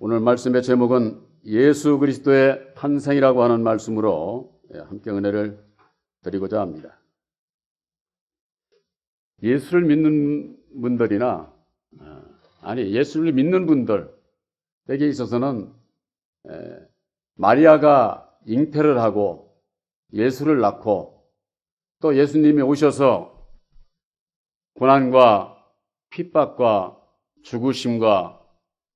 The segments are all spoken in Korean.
오늘 말씀의 제목은 예수 그리스도의 탄생이라고 하는 말씀으로 함께 은혜를 드리고자 합니다. 예수를 믿는 분들이나 예수를 믿는 분들에게 있어서는 마리아가 잉태를 하고 예수를 낳고 또 예수님이 오셔서 고난과 핍박과 죽으심과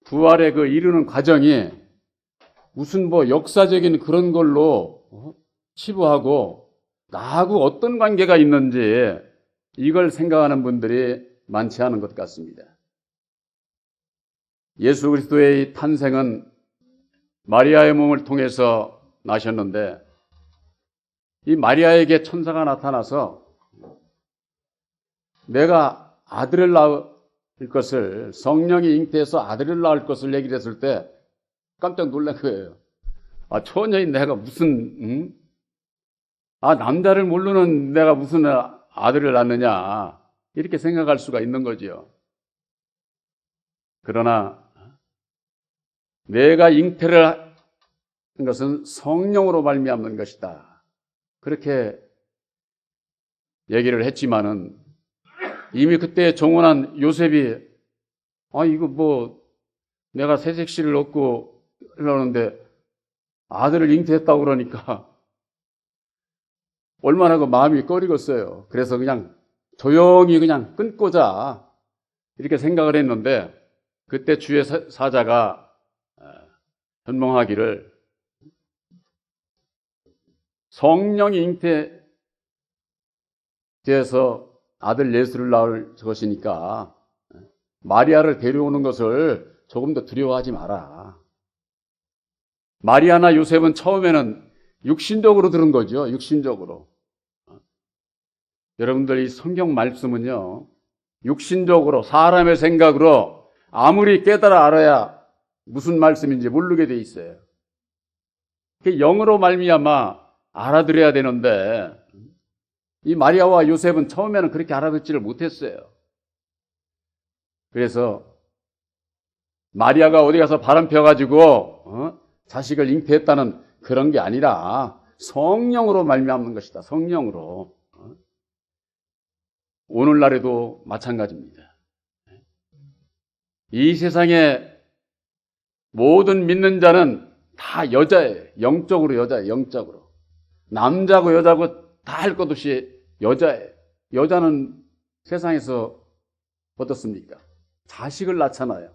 부활의 그 이르는 과정이 무슨 역사적인 그런 걸로 치부하고 나하고 어떤 관계가 있는지 이걸 생각하는 분들이 많지 않은 것 같습니다. 예수 그리스도의 탄생은 마리아의 몸을 통해서 나셨는데 이 마리아에게 천사가 나타나서 내가 아들을 낳을 것을, 성령이 잉태해서 아들을 낳을 것을 얘기를 했을 때 깜짝 놀란 거예요. 처녀인 내가 무슨 남자를 모르는 내가 무슨 아들을 낳느냐 이렇게 생각할 수가 있는 거지요. 그러나 내가 잉태를 한 것은 성령으로 말미암는 것이다 그렇게 얘기를 했지만은 이미 그때 정혼한 요셉이 이거 내가 새색시를 얻고 이러는데 아들을 잉태했다고 그러니까 얼마나 그 마음이 꺼리겠어요. 그래서 그냥 조용히 그냥 끊고자 이렇게 생각을 했는데 그때 주의 사자가 현몽하기를 성령이 잉태돼서 아들 예수를 낳을 것이니까 마리아를 데려오는 것을 조금 더 두려워하지 마라. 마리아나 요셉은 처음에는 육신적으로 들은 거죠. 육신적으로. 여러분들 이 성경 말씀은요, 육신적으로 사람의 생각으로 아무리 깨달아 알아야 무슨 말씀인지 모르게 돼 있어요. 영으로 말미암아 알아들어야 되는데 이 마리아와 요셉은 처음에는 그렇게 알아듣지를 못했어요. 그래서 마리아가 어디 가서 바람 펴가지고 자식을 잉태했다는 그런 게 아니라 성령으로 말미암는 것이다. 성령으로. 오늘날에도 마찬가지입니다. 이 세상에 모든 믿는 자는 다 여자예요. 영적으로 여자예요. 영적으로. 남자고 여자고 다 할 것 없이 여자예요. 여자는 세상에서 어떻습니까? 자식을 낳잖아요.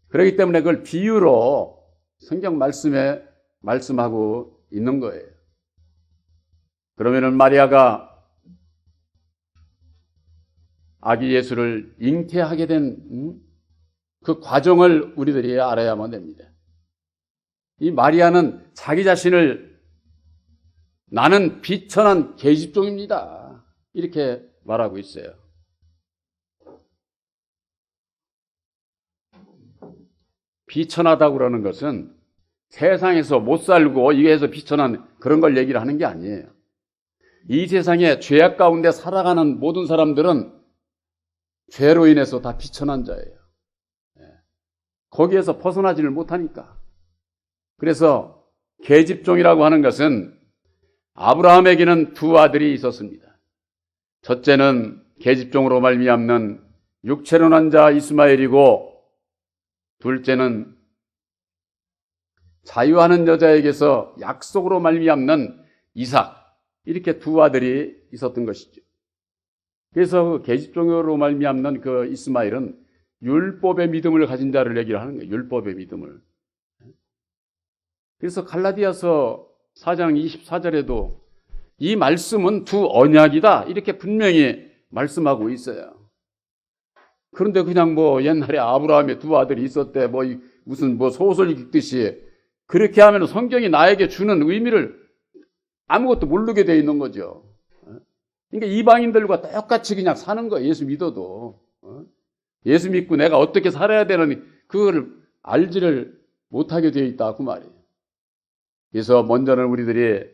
그렇기 때문에 그걸 비유로 성경 말씀에 말씀하고 있는 거예요. 그러면은 마리아가 아기 예수를 잉태하게 된 그 과정을 우리들이 알아야만 됩니다. 이 마리아는 자기 자신을 나는 비천한 계집종입니다 이렇게 말하고 있어요. 비천하다고 그러는 것은 세상에서 못 살고 이게해서 비천한 그런 걸 얘기를 하는 게 아니에요. 이 세상에 죄악 가운데 살아가는 모든 사람들은 죄로 인해서 다 비천한 자예요. 거기에서 벗어나지를 못하니까. 그래서 계집종이라고 하는 것은 아브라함에게는 두 아들이 있었습니다. 첫째는 계집종으로 말미암는 육체로 난 자 이스마엘이고 둘째는 자유하는 여자에게서 약속으로 말미암는 이삭, 이렇게 두 아들이 있었던 것이죠. 그래서 그 계집종으로 말미암는 그 이스마엘은 율법의 믿음을 가진 자를 얘기를 하는 거예요. 율법의 믿음을. 그래서 갈라디아서 4장 24절에도 이 말씀은 두 언약이다 이렇게 분명히 말씀하고 있어요. 그런데 그냥 옛날에 아브라함의 두 아들이 있었대 무슨 소설 읽듯이 그렇게 하면 성경이 나에게 주는 의미를 아무것도 모르게 돼 있는 거죠. 그러니까 이방인들과 똑같이 그냥 사는 거예요. 예수 믿어도. 예수 믿고 내가 어떻게 살아야 되는 그걸 알지를 못하게 되어 있다 그 말이에요. 그래서 먼저는 우리들이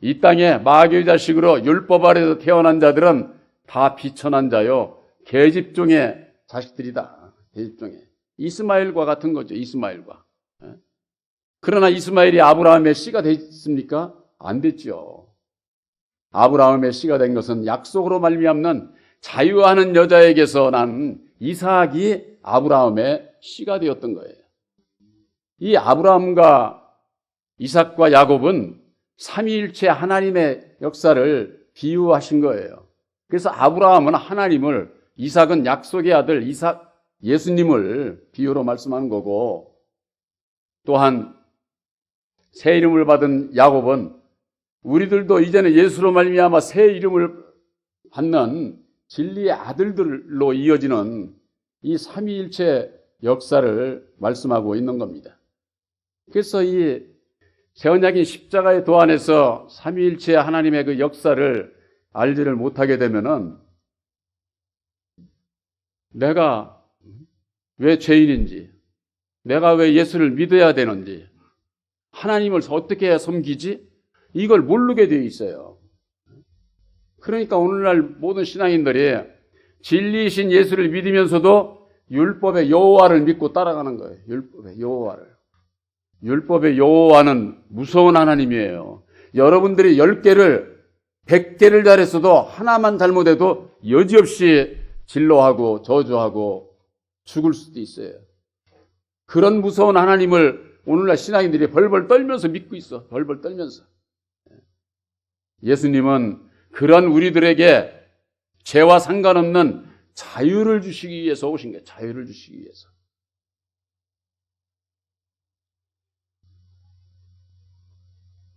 이 땅에 마귀의 자식으로 율법 아래에서 태어난 자들은 다 비천한 자요 계집종의 자식들이다. 계집종의. 이스마엘과 같은 거죠. 이스마엘과. 그러나 이스마엘이 아브라함의 씨가 됐습니까? 안 됐죠. 아브라함의 씨가 된 것은 약속으로 말미암는 자유하는 여자에게서 난 이삭이 아브라함의 씨가 되었던 거예요. 이 아브라함과 이삭과 야곱은 삼위일체 하나님의 역사를 비유하신 거예요. 그래서 아브라함은 하나님을, 이삭은 약속의 아들 이삭 예수님을 비유로 말씀하는 거고, 또한 새 이름을 받은 야곱은 우리들도 이제는 예수로 말미암아 새 이름을 받는 진리의 아들들로 이어지는 이 삼위일체 역사를 말씀하고 있는 겁니다. 그래서 이 새언약인 십자가의 도 안에서 삼위일체 하나님의 그 역사를 알지를 못하게 되면은 내가 왜 죄인인지, 내가 왜 예수를 믿어야 되는지, 하나님을 어떻게 섬기지? 이걸 모르게 되어 있어요. 그러니까 오늘날 모든 신앙인들이 진리이신 예수를 믿으면서도 율법의 여호와를 믿고 따라가는 거예요. 율법의 여호와를. 율법의 여호와는 무서운 하나님이에요. 여러분들이 10개를 100개를 잘했어도 하나만 잘못해도 여지없이 진노하고 저주하고 죽을 수도 있어요. 그런 무서운 하나님을 오늘날 신앙인들이 벌벌 떨면서 믿고 있어. 벌벌 떨면서. 예수님은 그런 우리들에게 죄와 상관없는 자유를 주시기 위해서 오신 거예요. 자유를 주시기 위해서.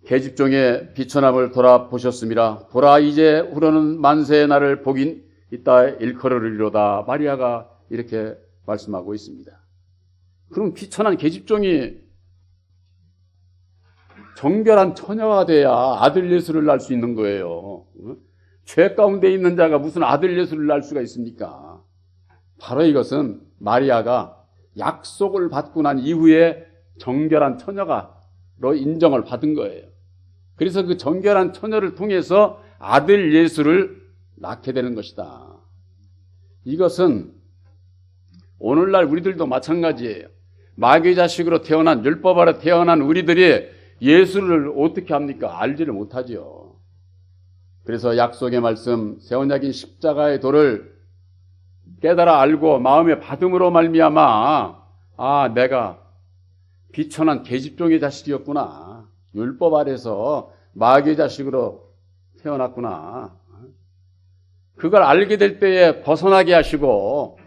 계집종의 비천함을 돌아보셨습니다. 보라, 이제 우러는 만세의 날을 보긴 이따 일컬으리로다. 마리아가 이렇게 말씀하고 있습니다. 그럼 비천한 계집종이 정결한 처녀가 돼야 아들 예수를 낳을 수 있는 거예요. 죄 가운데 있는 자가 무슨 아들 예수를 낳을 수가 있습니까? 바로 이것은 마리아가 약속을 받고 난 이후에 정결한 처녀가로 인정을 받은 거예요. 그래서 그 정결한 처녀를 통해서 아들 예수를 낳게 되는 것이다. 이것은 오늘날 우리들도 마찬가지예요. 마귀 자식으로 태어난, 율법 아래 태어난 우리들이 예수를 어떻게 합니까? 알지를 못하죠. 그래서 약속의 말씀, 새 언약인 십자가의 도를 깨달아 알고 마음에 받음으로 말미암아, 아, 내가 비천한 계집종의 자식이었구나. 율법 아래서 마귀의 자식으로 태어났구나. 그걸 알게 될 때에 벗어나게 하시고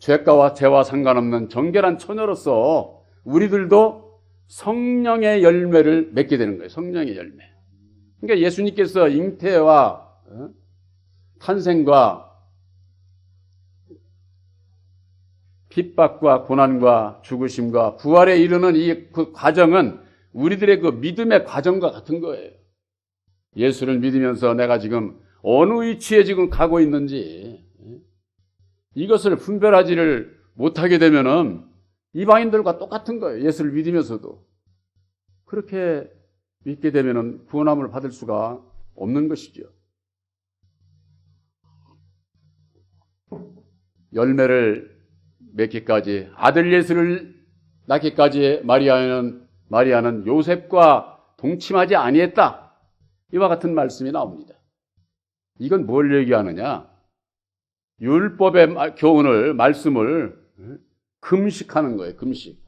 죄가와 죄와 상관없는 정결한 처녀로서 우리들도 성령의 열매를 맺게 되는 거예요. 성령의 열매. 그러니까 예수님께서 잉태와 탄생과 핍박과 고난과 죽으심과 부활에 이르는 이 그 과정은 우리들의 그 믿음의 과정과 같은 거예요. 예수를 믿으면서 내가 지금 어느 위치에 지금 가고 있는지 이것을 분별하지를 못하게 되면은 이방인들과 똑같은 거예요. 예수를 믿으면서도. 그렇게 믿게 되면은 구원함을 받을 수가 없는 것이죠. 열매를 맺기까지, 아들 예수를 낳기까지 마리아는 요셉과 동침하지 아니했다. 이와 같은 말씀이 나옵니다. 이건 뭘 얘기하느냐? 율법의 교훈을, 말씀을 금식하는 거예요. 금식.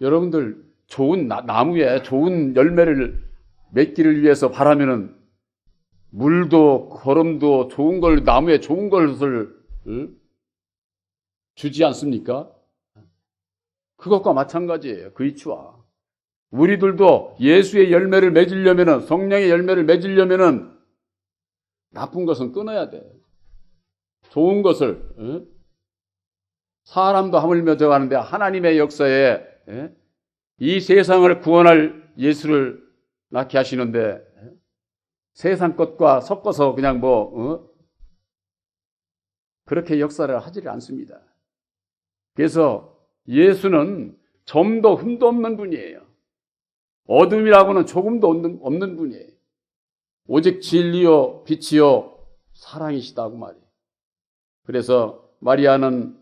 여러분들 좋은 나무에 좋은 열매를 맺기를 위해서 바라면은 물도 거름도 좋은 걸, 나무에 좋은 것을 주지 않습니까? 그것과 마찬가지예요. 그 이치와. 우리들도 예수의 열매를 맺으려면은, 성령의 열매를 맺으려면은 나쁜 것은 끊어야 돼. 좋은 것을, 사람도 하물며 저가는데 하나님의 역사에 이 세상을 구원할 예수를 낳게 하시는데 세상 것과 섞어서 그냥 그렇게 역사를 하지를 않습니다. 그래서 예수는 점도 흠도 없는 분이에요. 어둠이라고는 조금도 없는 분이에요. 오직 진리요 빛이요 사랑이시다고 말이에요. 그래서 마리아는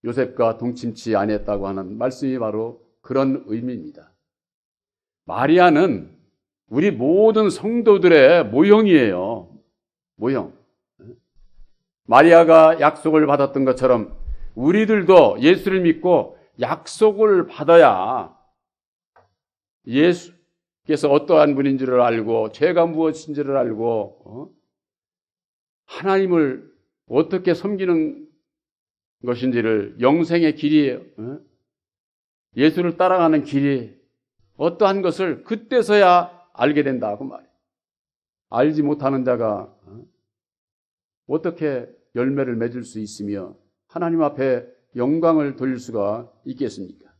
요셉과 동침치 아니했다고 하는 말씀이 바로 그런 의미입니다. 마리아는 우리 모든 성도들의 모형이에요. 모형. 마리아가 약속을 받았던 것처럼 우리들도 예수를 믿고 약속을 받아야 예수께서 어떠한 분인지를 알고 죄가 무엇인지를 알고 하나님을 어떻게 섬기는 것인지를, 영생의 길이, 예수를 따라가는 길이 어떠한 것을 그때서야 알게 된다고 말이에요. 알지 못하는 자가 어떻게 열매를 맺을 수 있으며 하나님 앞에 영광을 돌릴 수가 있겠습니까?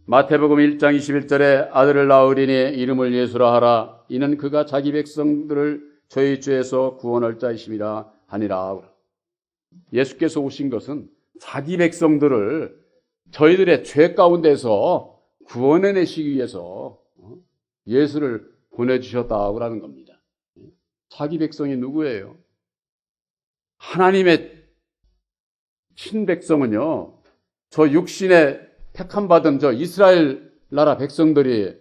마태복음 1장 21절에 아들을 낳으리니 이름을 예수라 하라. 이는 그가 자기 백성들을 저희 죄에서 구원할 자이심이라 하니라. 예수께서 오신 것은 자기 백성들을 저희들의 죄 가운데서 구원해내시기 위해서 예수를 보내주셨다고 하는 겁니다. 자기 백성이 누구예요? 하나님의 친백성은요, 저 육신에 택함받은 저 이스라엘 나라 백성들이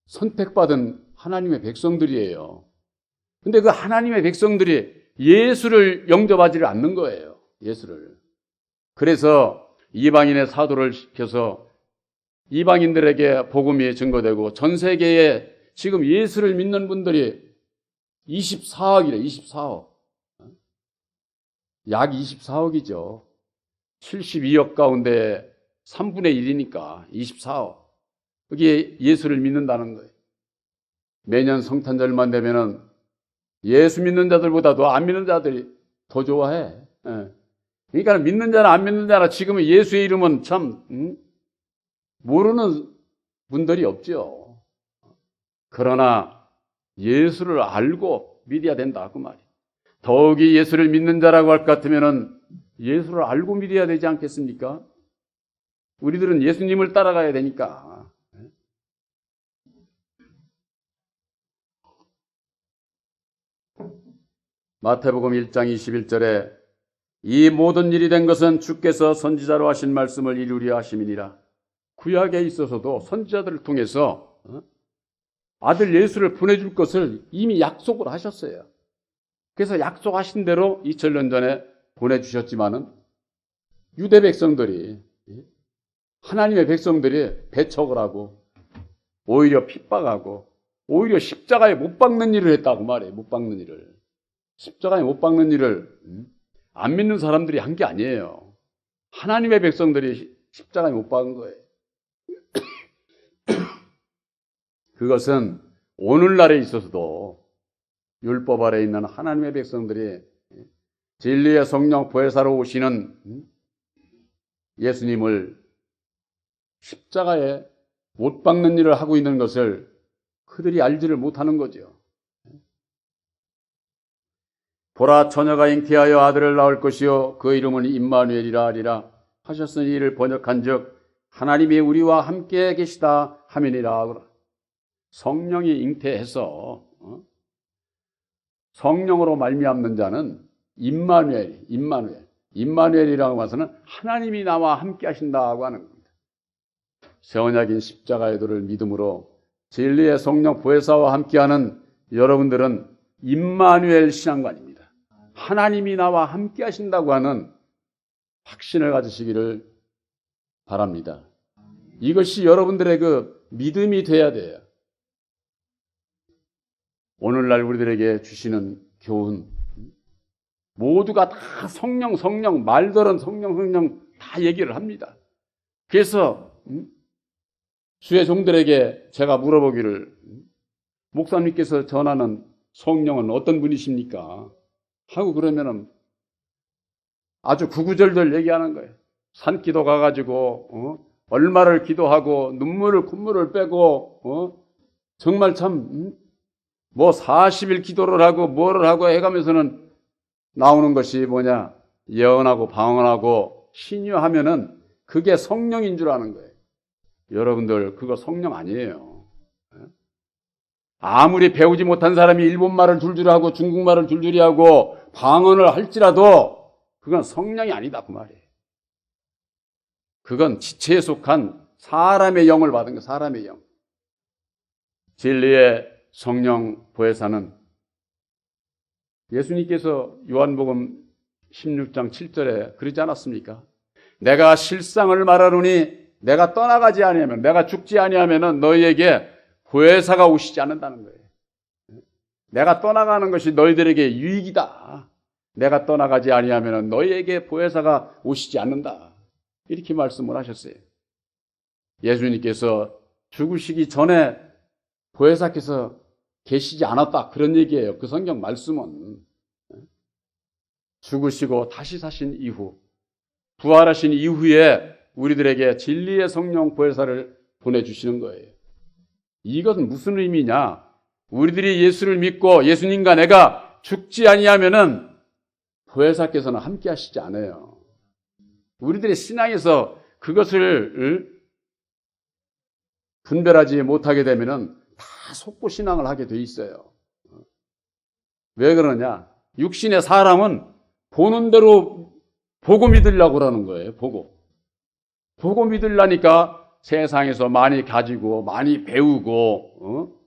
선택받은 하나님의 백성들이에요. 근데 그 하나님의 백성들이 예수를 영접하지를 않는 거예요. 예수를. 그래서 이방인의 사도를 시켜서 이방인들에게 복음이 증거되고 전 세계에 지금 예수를 믿는 분들이 24억이래. 24억. 약 24억이죠. 72억 가운데 3분의 1이니까 24억. 그게 예수를 믿는다는 거예요. 매년 성탄절만 되면은 예수 믿는 자들보다도 안 믿는 자들이 더 좋아해. 그러니까 믿는 자나 안 믿는 자나 지금은 예수의 이름은 참 모르는 분들이 없죠. 그러나 예수를 알고 믿어야 된다 그 말이에요. 더욱이 예수를 믿는 자라고 할 것 같으면은 예수를 알고 믿어야 되지 않겠습니까? 우리들은 예수님을 따라가야 되니까. 마태복음 1장 21절에 이 모든 일이 된 것은 주께서 선지자로 하신 말씀을 이루려 하심이니라. 구약에 있어서도 선지자들을 통해서 아들 예수를 보내줄 것을 이미 약속을 하셨어요. 그래서 약속하신 대로 2000년 전에 보내주셨지만은 유대 백성들이, 하나님의 백성들이 배척을 하고 오히려 핍박하고 오히려 십자가에 못 박는 일을 했다고 말해요. 못 박는 일을. 십자가에 못 박는 일을 안 믿는 사람들이 한 게 아니에요. 하나님의 백성들이 십자가에 못 박은 거예요. 그것은 오늘날에 있어서도 율법 아래 있는 하나님의 백성들이 진리의 성령 보혜사로 오시는 예수님을 십자가에 못 박는 일을 하고 있는 것을 그들이 알지를 못하는 거죠. 보라, 처녀가 잉태하여 아들을 낳을 것이요 그 이름은 임마누엘이라 하리라 하셨으니 이를 번역한즉 하나님이 우리와 함께 계시다 하미니라. 성령이 잉태해서 성령으로 말미암는 자는 임마누엘이라고 해서는 하나님이 나와 함께 하신다고 하는 겁니다. 새 언약인 십자가의 도를 믿음으로 진리의 성령 보혜사와 함께하는 여러분들은 임마누엘 신앙관입니다. 하나님이 나와 함께 하신다고 하는 확신을 가지시기를 바랍니다. 이것이 여러분들의 그 믿음이 돼야 돼요. 오늘날 우리들에게 주시는 교훈, 모두가 다 성령 말들은 성령 다 얘기를 합니다. 그래서 주의 종들에게 제가 물어보기를, 목사님께서 전하는 성령은 어떤 분이십니까? 하고 그러면은 아주 구구절절 얘기하는 거예요. 산기도 가가지고 얼마를 기도하고 콧물을 빼고 정말 참 뭐 40일 기도를 하고 뭐를 하고 해가면서는 나오는 것이 뭐냐, 예언하고 방언하고 신유하면은 그게 성령인 줄 아는 거예요. 여러분들 그거 성령 아니에요. 아무리 배우지 못한 사람이 일본말을 줄줄이 하고 중국말을 줄줄이 하고 방언을 할지라도 그건 성령이 아니다 그 말이에요. 그건 지체에 속한 사람의 영을 받은 거, 사람의 영. 진리의 성령 보혜사는 예수님께서 요한복음 16장 7절에 그러지 않았습니까? 내가 실상을 말하노니 내가 떠나가지 아니하면, 내가 죽지 아니하면 너희에게 보혜사가 오시지 않는다는 거예요. 내가 떠나가는 것이 너희들에게 유익이다. 내가 떠나가지 아니하면 너희에게 보혜사가 오시지 않는다. 이렇게 말씀을 하셨어요. 예수님께서 죽으시기 전에 보혜사께서 계시지 않았다. 그런 얘기예요. 그 성경 말씀은. 죽으시고 다시 사신 이후, 부활하신 이후에 우리들에게 진리의 성령 보혜사를 보내주시는 거예요. 이것은 무슨 의미냐? 우리들이 예수를 믿고 예수님과 내가 죽지 아니하면은 보혜사께서는 함께 하시지 않아요. 우리들의 신앙에서 그것을 분별하지 못하게 되면은 다 속고 신앙을 하게 돼 있어요. 왜 그러냐? 육신의 사람은 보는 대로 보고 믿으려고 그러는 거예요. 보고 믿으려니까 세상에서 많이 가지고 많이 배우고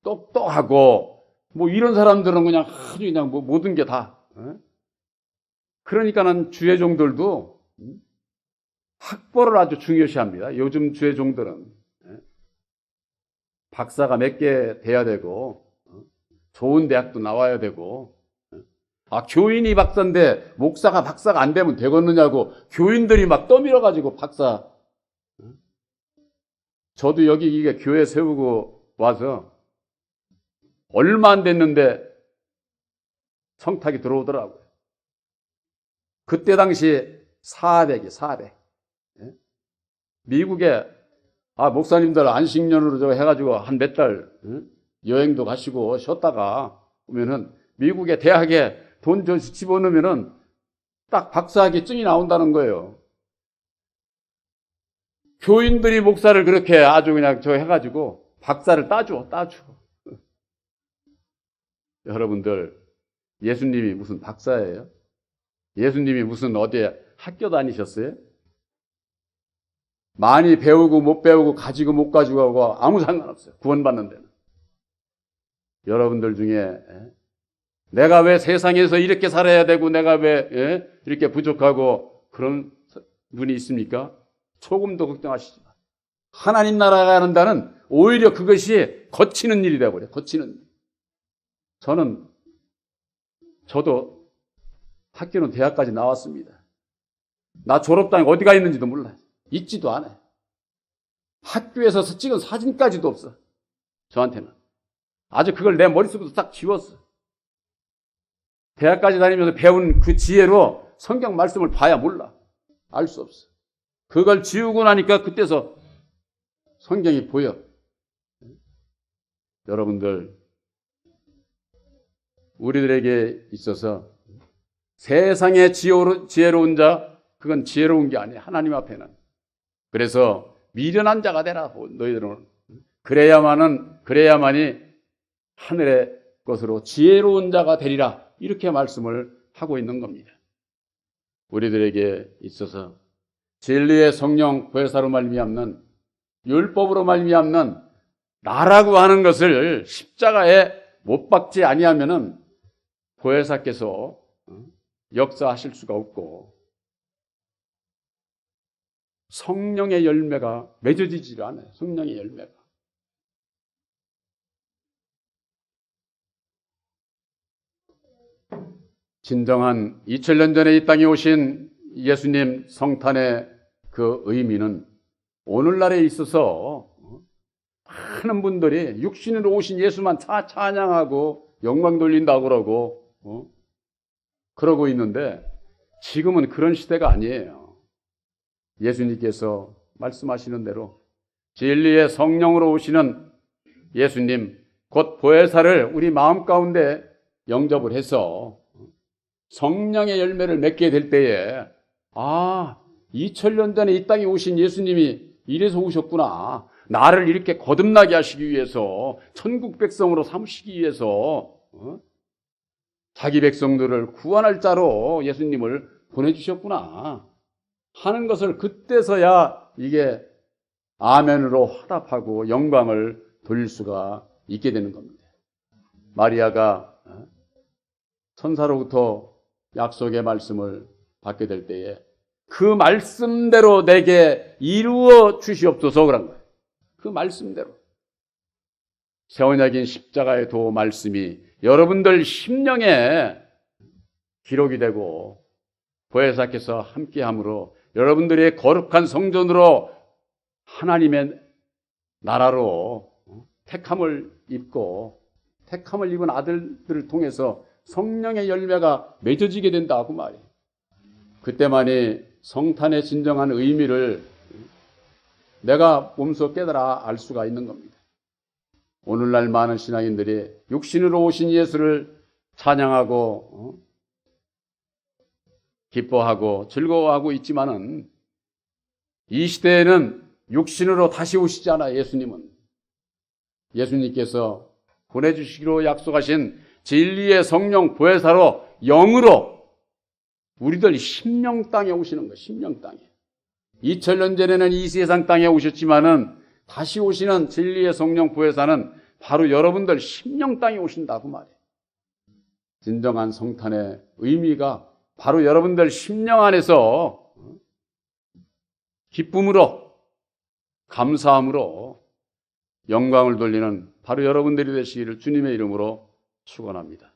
똑똑하고 뭐 이런 사람들은 그냥 아주 그냥 뭐 모든 게 다. 그러니까는 주의 종들도 학벌을 아주 중요시합니다. 요즘 주의 종들은 박사가 몇 개 돼야 되고 좋은 대학도 나와야 되고, 교인이 박사인데 목사가 박사가 안 되면 되겠느냐고 교인들이 막 떠밀어가지고 박사. 저도 여기 이게 교회 세우고 와서 얼마 안 됐는데 청탁이 들어오더라고요. 그때 당시 400. 미국에 목사님들 안식년으로 저 해가지고 한 몇 달 여행도 가시고 쉬었다가 오면은 미국의 대학에 돈 집어넣으면은 딱 박사학위 증이 나온다는 거예요. 교인들이 목사를 그렇게 아주 그냥 저 해가지고 박사를 따줘. 여러분들, 예수님이 무슨 박사예요? 예수님이 무슨 어디에 학교 다니셨어요? 많이 배우고 못 배우고 가지고 못 가지고 하고 아무 상관없어요. 구원받는 데는. 여러분들 중에 내가 왜 세상에서 이렇게 살아야 되고 내가 왜 이렇게 부족하고 그런 분이 있습니까? 조금도 걱정하시지 마. 하나님 나라가 가는다는 오히려 그것이 거치는 일이 되어버려요. 거치는 일. 저도 학교는 대학까지 나왔습니다. 나 졸업장이 어디가 있는지도 몰라요. 있지도 않아요. 학교에서 찍은 사진까지도 없어. 저한테는. 아주 그걸 내 머릿속에서 딱 지웠어. 대학까지 다니면서 배운 그 지혜로 성경 말씀을 봐야 몰라. 알 수 없어. 그걸 지우고 나니까 그때서 성경이 보여. 여러분들, 우리들에게 있어서 세상의 지혜로운 자, 그건 지혜로운 게 아니야. 하나님 앞에는. 그래서 미련한 자가 되라. 너희들은. 그래야만이 하늘의 것으로 지혜로운 자가 되리라. 이렇게 말씀을 하고 있는 겁니다. 우리들에게 있어서 진리의 성령 보혜사로 말미암는, 율법으로 말미암는 나라고 하는 것을 십자가에 못 박지 아니하면은 보혜사께서 역사하실 수가 없고 성령의 열매가 맺어지지를 않아요. 성령의 열매가. 진정한 2000년 전에 이 땅에 오신 예수님 성탄의 그 의미는 오늘날에 있어서 많은 분들이 육신으로 오신 예수만 찬양하고 영광 돌린다고 그러고 있는데 지금은 그런 시대가 아니에요. 예수님께서 말씀하시는 대로 진리의 성령으로 오시는 예수님, 곧 보혜사를 우리 마음 가운데 영접을 해서 성령의 열매를 맺게 될 때에 2000년 전에 이 땅에 오신 예수님이 이래서 오셨구나. 나를 이렇게 거듭나게 하시기 위해서, 천국 백성으로 삼으시기 위해서 자기 백성들을 구원할 자로 예수님을 보내주셨구나 하는 것을 그때서야 이게 아멘으로 화답하고 영광을 돌릴 수가 있게 되는 겁니다. 마리아가 천사로부터 약속의 말씀을 받게 될 때에 그 말씀대로 내게 이루어 주시옵소서 그런 거예요. 그 말씀대로. 새 언약인 십자가의 도 말씀이 여러분들 심령에 기록이 되고 보혜사께서 함께함으로 여러분들의 거룩한 성전으로 하나님의 나라로 택함을 입고 택함을 입은 아들들을 통해서 성령의 열매가 맺어지게 된다고 말이에요. 그때만이 성탄의 진정한 의미를 내가 몸소 깨달아 알 수가 있는 겁니다. 오늘날 많은 신앙인들이 육신으로 오신 예수를 찬양하고 기뻐하고 즐거워하고 있지만은 이 시대에는 육신으로 다시 오시지 않아요. 예수님은. 예수님께서 보내주시기로 약속하신 진리의 성령 보혜사로 영으로 우리들 심령 땅에 오시는 거예요. 심령 땅에. 2000년 전에는 이 세상 땅에 오셨지만은 다시 오시는 진리의 성령 보혜사는 바로 여러분들 심령 땅에 오신다고 말이에요. 진정한 성탄의 의미가 바로 여러분들 심령 안에서 기쁨으로 감사함으로 영광을 돌리는 바로 여러분들이 되시기를 주님의 이름으로 축원합니다.